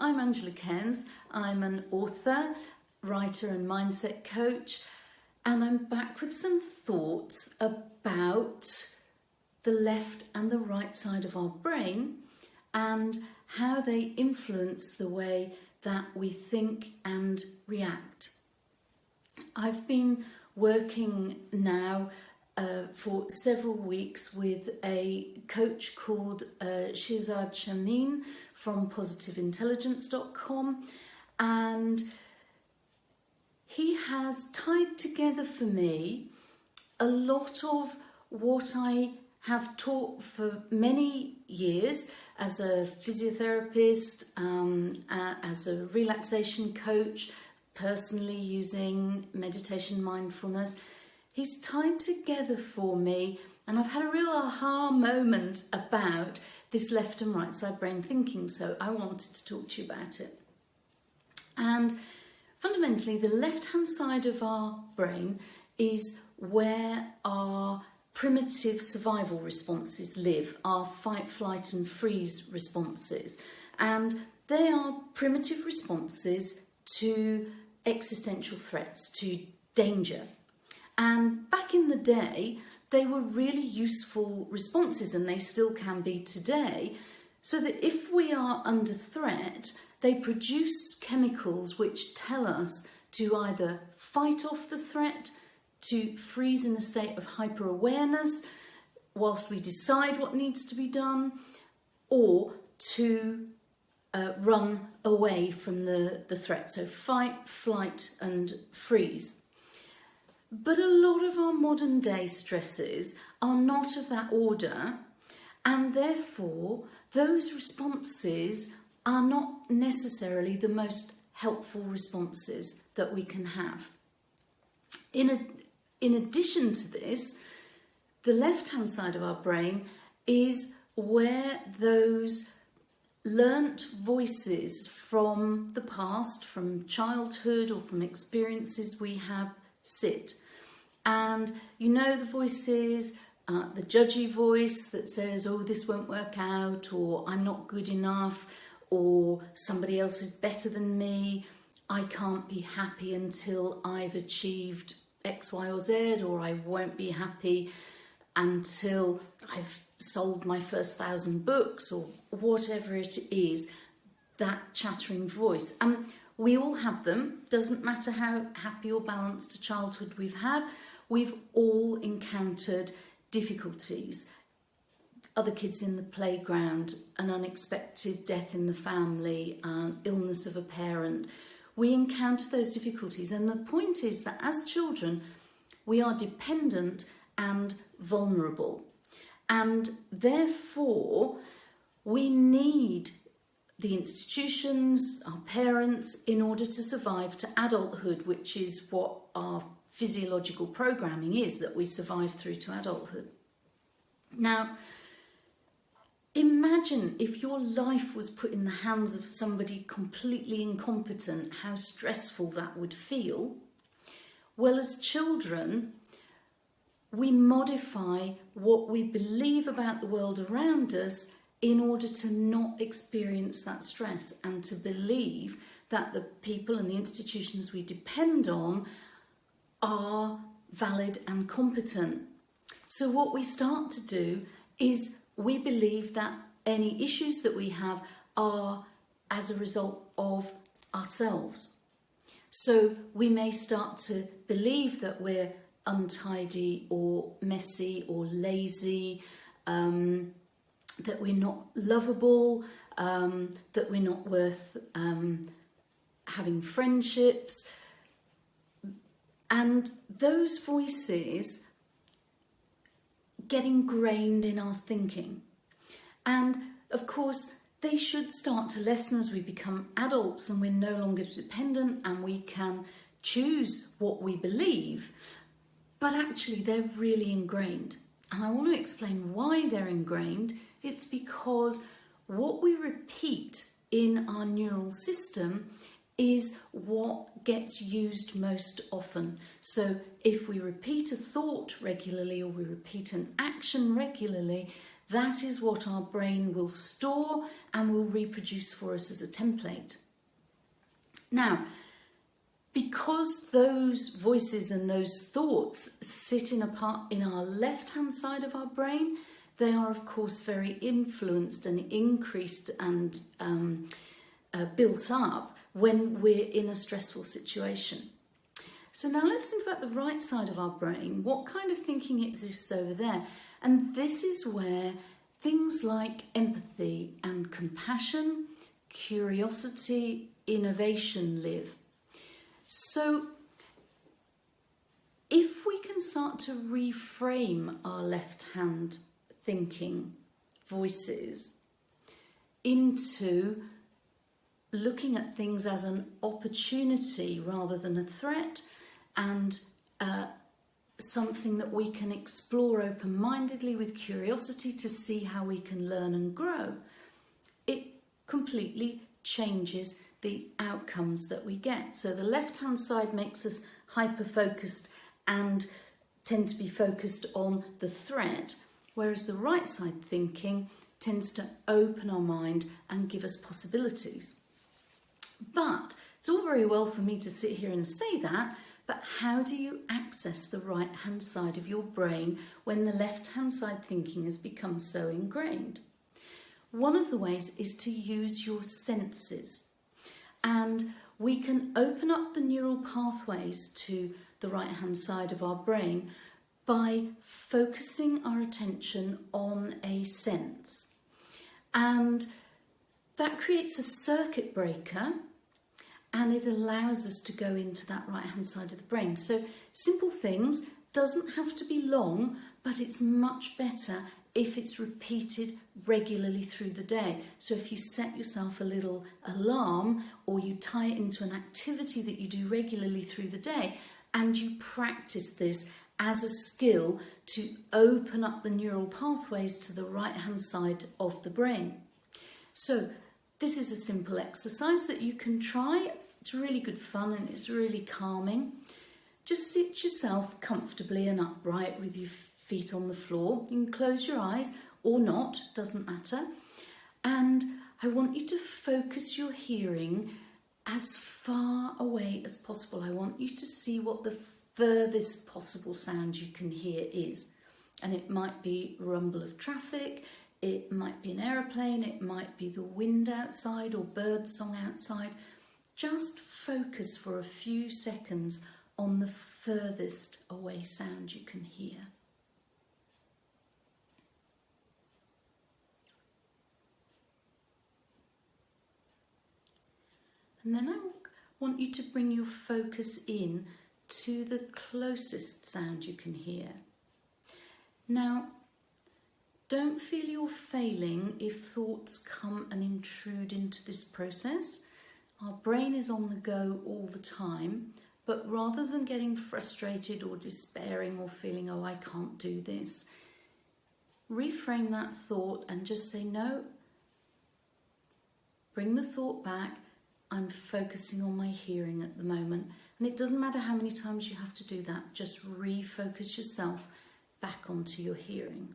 I'm Angela Cairns. I'm an author, writer and mindset coach, and I'm back with some thoughts about the left and the right side of our brain and how they influence the way that we think and react. I've been working now for several weeks with a coach called Shihzad Shameen from positiveintelligence.com, and he has tied together for me a lot of what I have taught for many years as a physiotherapist, as a relaxation coach, personally using meditation, mindfulness. He's tied together for me, and I've had a real aha moment about this left and right side brain thinking, so I wanted to talk to you about it. And fundamentally, the left-hand side of our brain is where our primitive survival responses live, our fight, flight and freeze responses. And they are primitive responses to existential threats, to danger. And back in the day, they were really useful responses, and they still can be today, so that if we are under threat, they produce chemicals which tell us to either fight off the threat, to freeze in a state of hyper-awareness whilst we decide what needs to be done, or to run away from the threat. So fight, flight and freeze. But a lot of our modern day stresses are not of that order, and therefore those responses are not necessarily the most helpful responses that we can have. In addition to this, the left-hand side of our brain is where those learnt voices from the past, from childhood or from experiences we have, sit. And you know the voices, the judgy voice that says, oh, this won't work out, or I'm not good enough, or somebody else is better than me, I can't be happy until I've achieved X, Y or Z, or I won't be happy until I've sold my first 1,000 books, or whatever it is, that chattering voice. We all have them, doesn't matter how happy or balanced a childhood we've had, we've all encountered difficulties. Other kids in the playground, an unexpected death in the family, illness of a parent. We encounter those difficulties, and the point is that as children, we are dependent and vulnerable. And therefore, we need the institutions, our parents, in order to survive to adulthood, which is what our physiological programming is, that we survive through to adulthood. Now, imagine if your life was put in the hands of somebody completely incompetent, how stressful that would feel. Well, as children, we modify what we believe about the world around us in order to not experience that stress, and to believe that the people and the institutions we depend on are valid and competent. So what we start to do is we believe that any issues that we have are as a result of ourselves. So we may start to believe that we're untidy or messy or lazy, that we're not lovable, that we're not worth having friendships. And those voices get ingrained in our thinking. And of course, they should start to lessen as we become adults and we're no longer dependent and we can choose what we believe. But actually, they're really ingrained. And I want to explain why they're ingrained. It's because what we repeat in our neural system is what gets used most often. So if we repeat a thought regularly or we repeat an action regularly, That is what our brain will store and will reproduce for us as a template. Now, because those voices and those thoughts sit in our left-hand side of our brain, they are of course very influenced and increased and built up when we're in a stressful situation. So now let's think about the right side of our brain. What kind of thinking exists over there? And this is where things like empathy and compassion, curiosity, innovation live. So if we can start to reframe our left-hand thinking voices into looking at things as an opportunity rather than a threat, and something that we can explore open-mindedly with curiosity to see how we can learn and grow, it completely changes the outcomes that we get. So the left-hand side makes us hyper-focused and tend to be focused on the threat, whereas the right side thinking tends to open our mind and give us possibilities. But it's all very well for me to sit here and say that, but how do you access the right-hand side of your brain when the left-hand side thinking has become so ingrained? One of the ways is to use your senses. And we can open up the neural pathways to the right-hand side of our brain by focusing our attention on a sense. And that creates a circuit breaker, and it allows us to go into that right-hand side of the brain. So simple things, doesn't have to be long, but it's much better if it's repeated regularly through the day. So if you set yourself a little alarm, or you tie it into an activity that you do regularly through the day, and you practice this as a skill to open up the neural pathways to the right-hand side of the brain. So this is a simple exercise that you can try. It's really good fun and it's really calming. Just sit yourself comfortably and upright with your feet on the floor. You can close your eyes or not, doesn't matter. And I want you to focus your hearing as far away as possible. I want you to see what the furthest possible sound you can hear is. And it might be rumble of traffic, it might be an aeroplane, it might be the wind outside or bird song outside. Just focus for a few seconds on the furthest away sound you can hear. And then I want you to bring your focus in to the closest sound you can hear. Now, don't feel you're failing if thoughts come and intrude into this process. Our brain is on the go all the time, but rather than getting frustrated or despairing or feeling, oh, I can't do this, reframe that thought and just say, no, bring the thought back. I'm focusing on my hearing at the moment. And it doesn't matter how many times you have to do that, just refocus yourself back onto your hearing.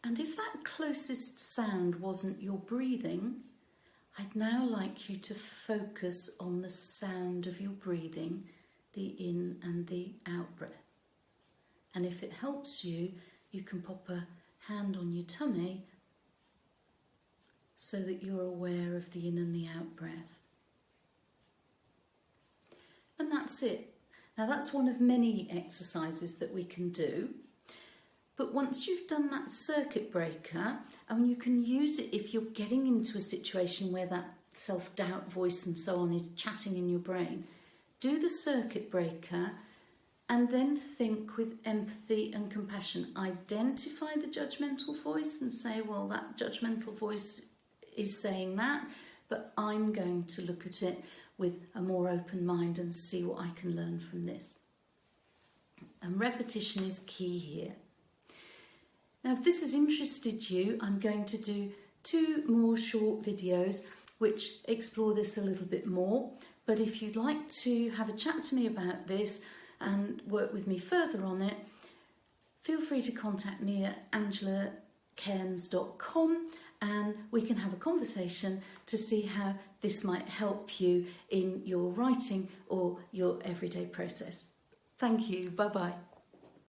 And if that closest sound wasn't your breathing, I'd now like you to focus on the sound of your breathing, the in and the out breath. And if it helps you, you can pop a hand on your tummy so that you're aware of the in and the out breath. And that's it. Now that's one of many exercises that we can do. But once you've done that circuit breaker, and you can use it if you're getting into a situation where that self-doubt voice and so on is chatting in your brain, do the circuit breaker and then think with empathy and compassion. Identify the judgmental voice and say, well, that judgmental voice is saying that, but I'm going to look at it with a more open mind and see what I can learn from this. And repetition is key here. Now, if this has interested you, I'm going to do 2 more short videos which explore this a little bit more. But if you'd like to have a chat to me about this and work with me further on it, feel free to contact me at angelacairns.com and we can have a conversation to see how this might help you in your writing or your everyday process. Thank you. Bye-bye.